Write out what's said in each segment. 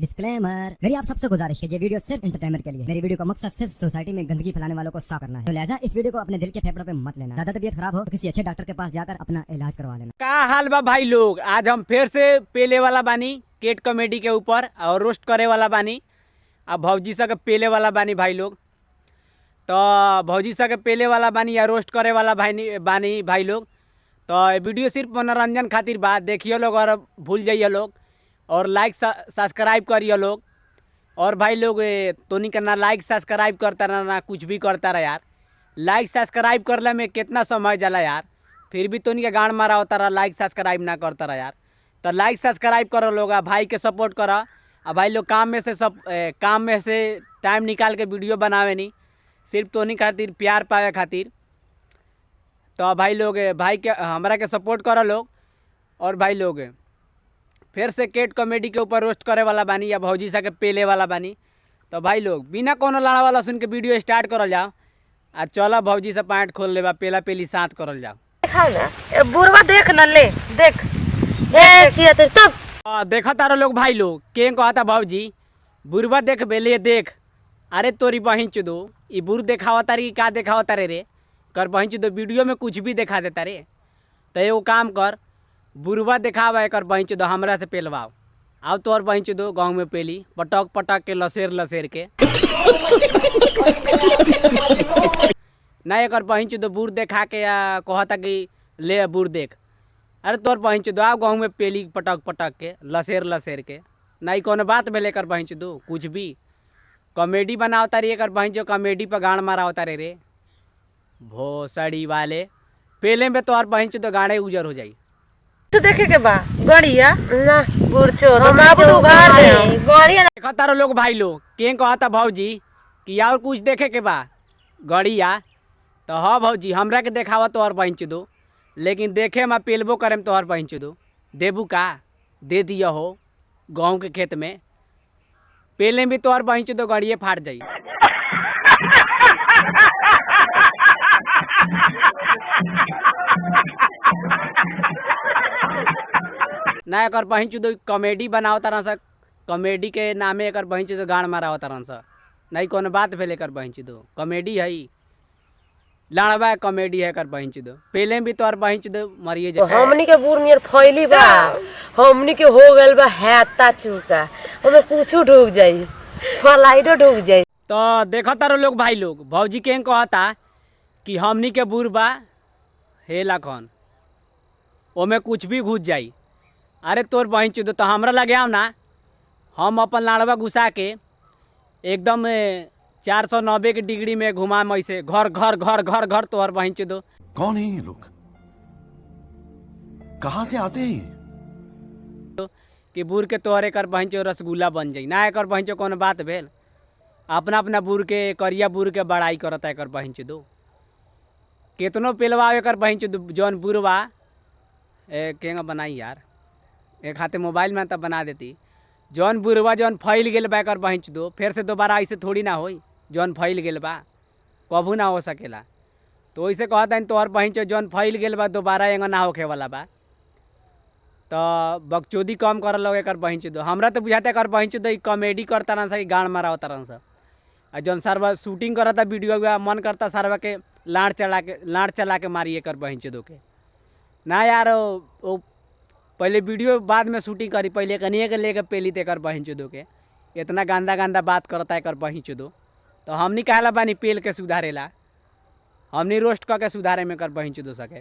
Disclaimer, मेरी आप सबसे गुजारिश है, ये वीडियो सिर्फ एंटरटेनमेंट के लिए। मेरी वीडियो का मकसद सिर्फ सोसाइटी में गंदगी फैलाने वालों को साफ करना है, तो लिहाजा इस वीडियो को अपने दिल के फेफड़ों पे मत लेना। ज्यादा तबीयत खराब हो तो किसी अच्छे डॉक्टर के पास जाकर अपना इलाज करवा लेना। का हाल बा भाई लोग, आज हम फिर से पेले वाला बानी केट कॉमेडी के ऊपर और रोस्ट करे वाला बानी। अब भौजी सा के पेले वाला बानी भाई लोग, तो भौजी सा के पेले वाला बानी या रोस्ट करे वाला बानी भाई लोग। तो ये वीडियो सिर्फ मनोरंजन खातिर बा, देखिए लोग और भूल जाइए लोग और लाइक सब्सक्राइब करिए लोग। और भाई लोग तोनी का ना लाइक सब्सक्राइब करता रहा ना कुछ भी करता रहा यार। लाइक सब्सक्राइब करने में कितना समय जाला यार, फिर भी तोनी का गांड मारा होता रहा, लाइक सब्सक्राइब ना करता रहा यार। तो लाइक सब्सक्राइब करो लोग, भाई के सपोर्ट करो। अब भाई लोग काम में से टाइम निकाल के वीडियो बनावे नहीं, सिर्फ तोनी खातिर प्यार पावे खातिर। तो भाई लोग भाई के हमारा के सपोर्ट करो लोग। और भाई लोग फिर से केट कॉमेडी के ऊपर रोस्ट करे वाला बानी या भौजी सा के पेले वाला बानी। तो भाई लोग बिना कोनो लड़ा वाला सुन के वीडियो स्टार्ट करल जाओ। आ चलो भौजी से पैंट खोल लेबा, पेला पेली साथ करल जाओ। देखाओ ना, ए बुरवा देख न ले, देख ए छिया तेरे तब देखा तारो लोग भाई लोग के कहता भौजी बुरवा देख बेले देख। अरे तोरी बहिन चुदो ई बुर देखावा तारी का देखावा तारे रे, कर बहिन चुदो वीडियो में कुछ भी दिखा देता रे। तो एगो काम कर, बुरवा देखावा कर बहिन चुदो हमरा से पेलवाओ। आओ तोर बहिन चुदो गाँव में पेली पटक पटक के लसेर के ना एक बहिन चुदो बुर देखा के कहता कि ले बुर देख। अरे तोर बहिन चुदो आओ गाँव में पेली पटक पटक के लसेर के ना कोनो बात में लेकर बहिन चुदो कुछ भी कॉमेडी बनावता रे। कर बहिन जो कॉमेडी पर गाड़ मारा होता रे भोसड़ी वाले पेले में तो और बहिन चुदो गाड़े उजर हो जाई। तो देखे के बा गड़िया ना बुरचो तो हम बाबू तो उघार दे गड़िया देखा तारो लोग भाई लोग के कहता भौजी कि और कुछ देखे के बा गड़िया। तो हाँ भौजी हमरा के देखावा तो और बहिन चुदो, लेकिन देखे में पेलबो करे में तो और बहिन चुदो देबू का दे दिया हो। गाँव के खेत में पेले भी तो और बहिन चुदो गड़िए फाट जाई। ना एक बहिन चुदो कॉमेडी बनाओ तरह से, कॉमेडी के नामे एक बहिन चुदो गाड़ मारा तरह से नहीं कोनो बात भेले कर बहिन चुदो कॉमेडी है लड़वा कॉमेडी है कर बहिन चुदो पेले भी तो और बहिन चुदो मरिए जाए। हमनी के बुर नियर फैली बा, हमनी के हो गइल बा हैता चूका, ओमे कुछो ढुक जाई, फ्लाइटो ढुक जाई। तो देखो तारो लोग भाई लोग भौजी के कहता कि हमनी के बुर बा हे लखन ओमे कुछ भी घुस जाई। अरे तोर बहिन चुदो तो हमरा लगे आओ ना, हम अपन लाड़वा घुसा के एकदम 490 के डिग्री में घुमा ऐसे घर घर घर घर घर तोहर बहिन चुदो। कौन है ये लोग, कहां से आते हैं कि बुर के तोहर एक बहिन चो रसगुल्ला बन जाई। ना एक बहिन चो कोनो बात भेल, अपना अपना बुर के करिया बुर के बड़ाई करता एक बहिन चुदो। केतनो पेलवा एक बहिन चुदो जौन बुरवा केंगा बनाई यार, एक हाथे मोबाइल में तब बना देती। जौन बुरवा जौन फैल गेल बा एकर बहिन चुदो फिर से दोबारा ऐसे थोड़ी ना होई, जौन फैल गेल बा कभू ना हो सकेला। तो वैसे कहता है तोहर बहिन चो जौन फैल गेल बा दोबारा एंगा ना होखे वाला बा। तो बकचोदी कम कर लो एक बहिन चुदो। हमरा तो बुझाता है बहिन चुदो कॉमेडी करता रहा सा गाड़ मारा होता रहा सा। और जौन सरवा शूटिंग करता वीडियो हुआ मन करता सरवा के लाड़ चला के मारी एक बहिन चुदो के ना यार। वो पहले वीडियो बाद में शूटिंग करी, पहले कनिए के लेके पेली तेकर बहिन चुदो के इतना गंदा बात करता है कर बहिन चुदो। तो हमनी कहला बानी पेल के सुधारेला, हमनी रोस्ट करके सुधारे में कर बहिन चुदो सके।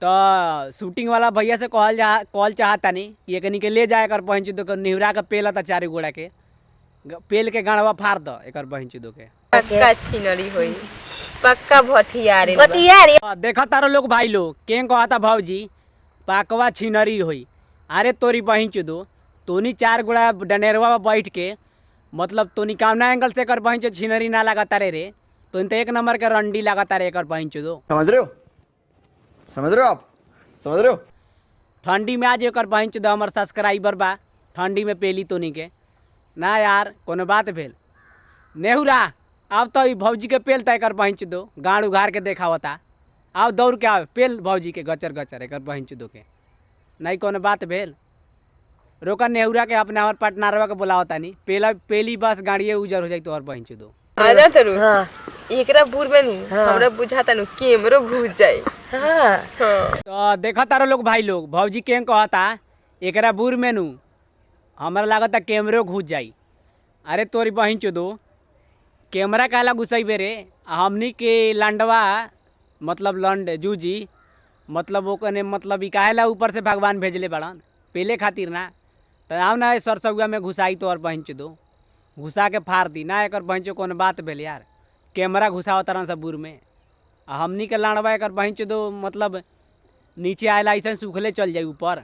तो शूटिंग वाला भैया से कॉल चाहता नहीं कि एकनी के ले जाए कर बहिन चुदो के निहुरा के पेल था 4 गोड़ा के पेल के गाड़वा फाड़ दो एक बहिन चुदो के। पक्का छिनरी होई, पक्का भटियारी भटियारी देखा तारो लोग भाई लोग के कहता भौजी पाकवा छिनरी होई। अरे तोरी बहिन चुदो तोनी 4 गोड़ा डनेरवा बैठ के मतलब तोनी कामना एंगल से कर बहिन चो छिनरी ना लगाता रे, तो तो 1 नंबर के रंडी लगाता रे कर बहिन चुदो। समझ रहे हो आप समझ रहे हो। ठंडी में आज एक बहिन चुदो हमार सब्सक्राइबर बा ठंडी में पेली तोनी के ना यार कोनो बात भेल। नेहुरा अब तो भौजी के पेलता एक बहिन चुदो गाड़ उघार के देखावता, आओ दौड़ के आओ पेल भौजी के गचर गचर एक बहिन चुदो के नहीं कोनो बात भेल। रोका नेहुरा के अपने हमार पटनारवा के बुलाओ तानी पहली बस गाड़िए उजर हो जाई तो और पहुँच दो। आजा तरू हाँ एकरा बुर में नु हाँ। हमरा बुझाता नु कैमरो घुस जाए। हाँ तो देखा तारो लोग भाई लोग भौजी के कहता एकरा बुर में नु हमारा लागता कैमरो घुस जाई। अरे तोरी बहिन चोदो कैमरा काला घुसैबे रे हमनी के लंडवा मतलब लंड जूजी मतलब ओकने मतलब ई काहेला ऊपर से भगवान भेजले बड़न पेले खातिर ना। तो आओ ना सरसगुआ में घुसाई तो और बहिन चोदो घुसा के फाड़ दी ना एकर बहिन चो कौन बात भेल यार। कैमरा घुसाओ तरह से बुर में आ हमनी के लड़वा एकर बहिन चोदो मतलब नीचे आएला ऐसा सूखले चल जाई ऊपर।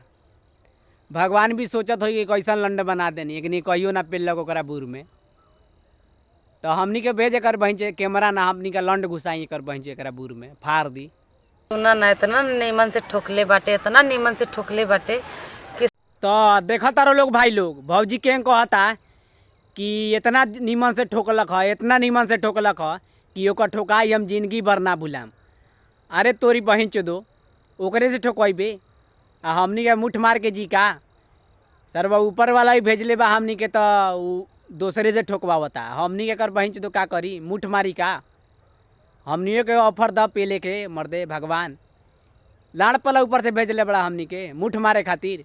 भगवान भी सोचत हो कि कैसन लंड बना देनी एक कहियो ना पेलक ओकरा बुर में। तो हमनी के भेज एकर बहिन चे कैमरा ना हमनी के लंड घुसाई एकर बहिन चे एकरा बुर में फाड़ दी। सुना ना इतना नीमन से ठोकले बाटे इतना नीमन से ठोकले बाटे। तो देखा तारो लोग भाई लोग भौजी के कहता कि इतना नीमन से ठोकलक है इतना नीमन से ठोकलक है कि ओकर ठोकाई हम जिंदगी भर ना भूलाम। अरे तोरी बहिन चोदो ओकरे से ठोकबे आ हमनी के मुठ मार के जी का सरवा ऊपर वाला ही भेजले बा हमनी के तो दोसरे से ठोकवावता हमनी के कर बहिन चोदो का करी मुठ मारी का। हमनियो के ऑफर द पेले के मर्दे भगवान लाड़ पला ऊपर से भेजले बड़ा हमनी के मुठ मारे खातिर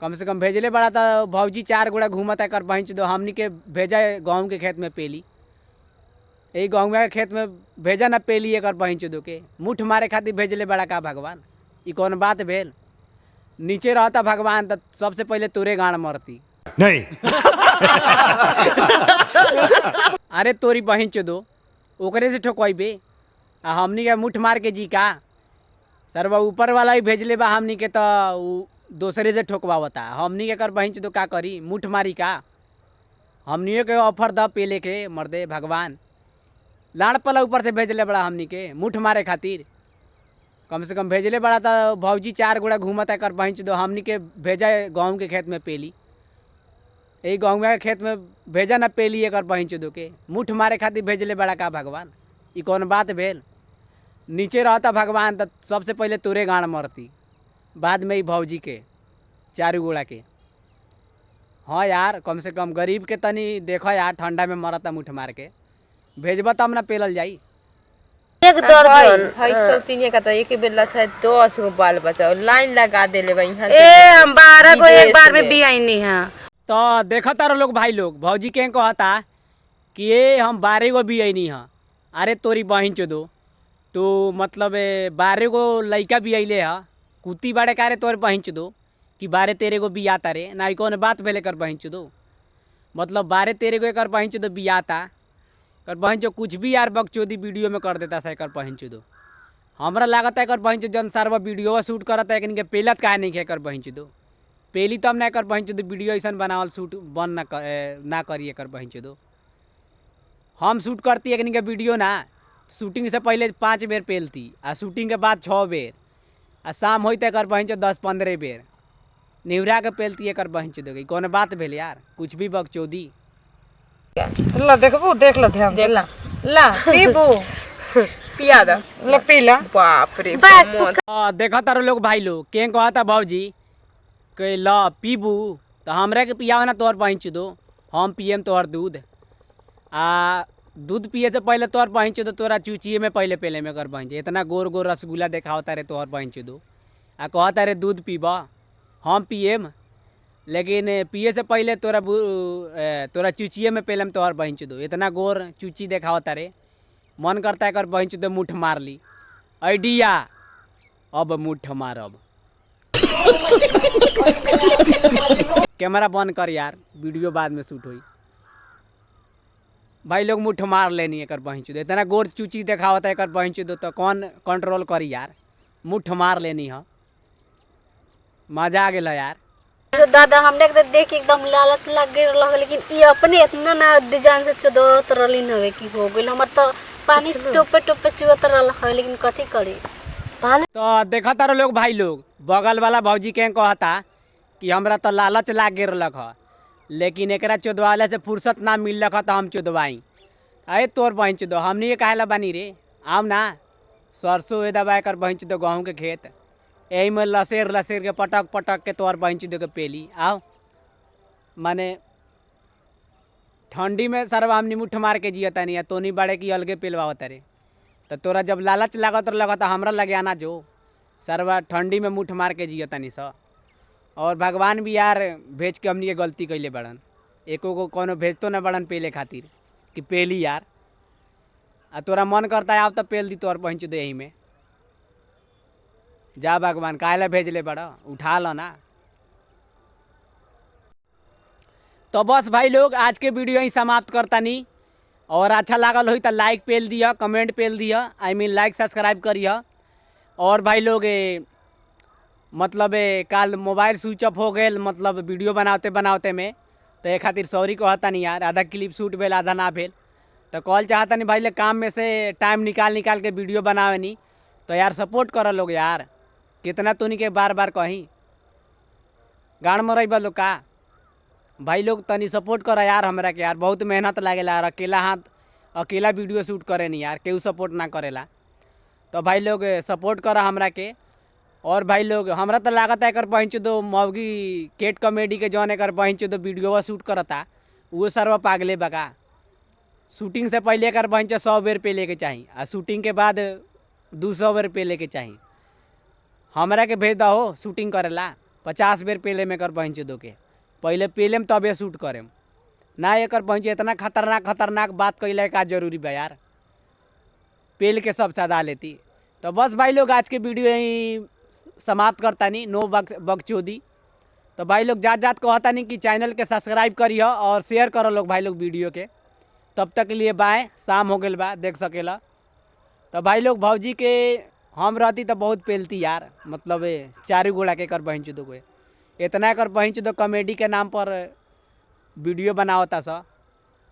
कम से कम भेजले बड़ा तो भौजी 4 गोड़ा घूमत है कर बहिन चोदो हमनी के भेजा गेहूँ के खेत में पेली यही गेहूँ के खेत में भेजा ना पेली एक बहिन चोदो के मुठ मारे खातिर भेजले बड़ा का भगवान ई कौन बात भेल। नीचे रहता भगवान तो सबसे पहले तोरे गाड़ मरती नहीं। अरे तोरी बहिन चोदो ओकरे से ठोकबे आ हमनी के मुठ मार के जी का सरवा ऊपर वाला ही भेजले बा हमनी के तो दोसरे से ठोकवावता हमनी के कर बहिन चोदो का करी मुठ मारी का। हमनियो के ऑफर द पेले के मर्दे भगवान लाड़ पला ऊपर से भेजले बड़ा हमनी के मुठ मारे खातिर कम से कम भेजले बड़ा तो भौजी 4 गोड़ा घूमत है कर बहिन चोदो हमनी के भेजा गेहूँ के खेत में पेली यही गेहूँ के खेत में भेजा ना पेली एक बहिन चोदो के मुठ मारे खातिर भेजले बड़ा का भगवान ई कौन बात भेल। नीचे रहता भगवान तो सबसे पहले तोरे गाड़ मरती बाद में ही भौजी के 4 गोड़ा के। हाँ यार कम से कम गरीब के तनी देखो यार ठंडा में मरता मुठ मार के भेजबा तब ना पेलल जाई। एक दर्जन भाई सब तीन का तो एक बेला शायद 10 गो बाल बचाओ लाइन लगा देले बा यहां ए हम 12 को एक बार में बियाइनी है। तो देखा तारो लोग भाई लोग भौजी के कहता कि ये हम 12 गो बियनी हाँ। अरे तोरी बहिन चोदो तो मतलब 12 गो लइका बियले है कुत्ती बाड़े का रे तोर बहिन चोदो कि 12-13 गो बियाता रे ना कौन बात भेले कर बहिन चोदो मतलब 12-13 गो एक बहिन चोदो बियाता कर बहिन चो कुछ भी यार बकचोदी वीडियो में कर देता है कर बहिन चोदो। हमरा लागत है कर बहिन चो जन सारवा वीडियो शूट करता है कि पेलत काहे नहीं है कर बहिन चोदो पेली तब ना कर बहिन चोदो वीडियो ऐसा बनावल शूट बन ना करिए कर बहिन चोदो। हम शूट करती है कि वीडियो ना शूटिंग से पहले 5 बेर पेलती आ शूटिंग के बाद 6 बेर आ शाम होते कर बहिन चो 10-15 बेर निवरा के पेलती है कर बहिन चोदो कौन बात भेल यार कुछ भी बकचोदी। ला देखबो देख ल ध्यान से। ला ला पीबू पिया दा ला पीला बाप रे देखा तारो लोग भाई लोग के कहता भौजी के ल पीबू तो हमरा के पियावा ना तोहर बहिन चोदो हम पियम तोहर दूध आ दूध पिए से पहले तोहर बहिन चोदो तोरा चूचिए में पहले पेले में कर बहिन इतना गोर गोर रसगुल्ला देखावता रे तोहर बहिन चोदो आ कहता रे दूध पीबा हम पियम लेकिन पिए से पहले तोरा चूचिए में पेलम तोहर बहिन चोदो इतना गोर चूची देखावता रे मन करता है कर बहिन चोदो मुठ मार ली आइडिया अब मुठ मारब। कैमरा बंद कर यार वीडियो बाद में शूट हुई भाई लोग मुठ मार लेनी है कर बहिन चोदो इतना गोर चूची देखावता है कर बहिन चोदो तो कौन कंट्रोल करी यार मुठ मार लेनी है मजा आ गया यार। तो दादा हमने के देख के एकदम लालच लग गई लेकिन ये अपने इतना ना डिजाइन से चोदत रहली नवे की हो गइल हमर तो पानी टोपे टोपे चुवत रहल है लेकिन कथी करी। तो देखा तारो लोग भाई लोग बगल वाला भौजी के कहता कि हमरा तो लालच लाग गेल है लेकिन एकरा चोदवाले से फुर्सत ना मिल है तो हम चोदवाई। अरे तोर बहिन चोदो हमनी के काहेला बानी रे आम ना सरसों ए दबा कर बहिन चोदो गेहूँ के खेत यही में लसेर लसेर के पटक पटक के तोर बहन चुदे के पेली आओ माने ठंडी में सरवा हमनी मुठ मार के जियता नहीं तोनी बड़े की अलगे पेलवावत रे तो तोरा जब लालच लागत लगत हमरा लगे आना जो सरवा ठंडी में मुठ मार के जियता नहीं स और भगवान भी यार भेज के हमनी के गलती कैले बड़न एको को कोनो भेजतो न बड़न पेले खातिर कि पेली यार आ तोरा मन करता है आप तो पेल दी तोर पहुँच दे यही में जा भगवान काहे भेज ले बड़ा उठा लो ना। तो बस भाई लोग आज के वीडियो ही समाप्त करता नहीं और अच्छा लागल हो तो लाइक पेल दिया कमेंट पेल दिया आई मीन लाइक सब्सक्राइब करिए। और भाई लोग मतलब काल मोबाइल स्विच ऑफ हो गए मतलब वीडियो बनाते बनाते में तो एक खातिर सॉरी कहता नहीं यार आधा क्लिप शूट भेल आधा ना भेल तो कॉल चाहता नहीं भाई ले काम में से टाइम निकाल के वीडियो बनावे नहीं तो यार सपोर्ट कर लोग यार कितना तोनी के बार बार कहीं गाड़ में रही लोग का भाई लोग तनी सपोर्ट कर यार हमरा के यार बहुत मेहनत लागेला यार अकेला वीडियो शूट करे नहीं यार केहू सपोर्ट ना करेला तो भाई लोग सपोर्ट कर हमरा के। और भाई लोग हमरा तो लागत है कर पहुँच दो मौगी केट कॉमेडी के जौन एक पहुँच दो वीडियो शूट करता वो सर्व पागले बका शूटिंग से पहले कर पहुँच 100 बेर पे लेके चाहिए आ शूटिंग के बाद 200 बेर पे लेके चाहिए हमरा के भेज दो शूटिंग करेला 50 बेर पेले में कर पहुँच दो के पहले पेले में तबे शूट करेम ना एक पहुँचे इतना खतरनाक बात कैले का जरूरी बा यार पेल के सब सदा लेती। तो बस भाई लोग आज के वीडियो यहीं समाप्त करता नहीं नो बकचोदी। तो भाई लोग जात कहता नहीं कि चैनल के सब्सक्राइब करिए और शेयर करो लोग भाई लोग वीडियो के। तब तक के लिए बाय शाम हो गल बा देख सकेला। तो भाई लोग भौजी के हम रहती तो बहुत पेलती यार मतलब 4 गोला के कर पहुँच दो गए इतना कर पहुँच दो कॉमेडी के नाम पर वीडियो बनावता सा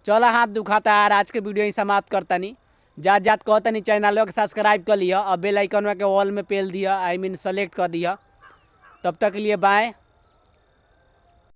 चला हाथ दुखाता यार आज के वीडियो ही समाप्त करता नहीं जात कहता नहीं चैनल के सब्सक्राइब कर लिया और बेल आइकन के ऑल में पेल दिया आई मीन सेलेक्ट कर दिया। तब तक के लिए बाय।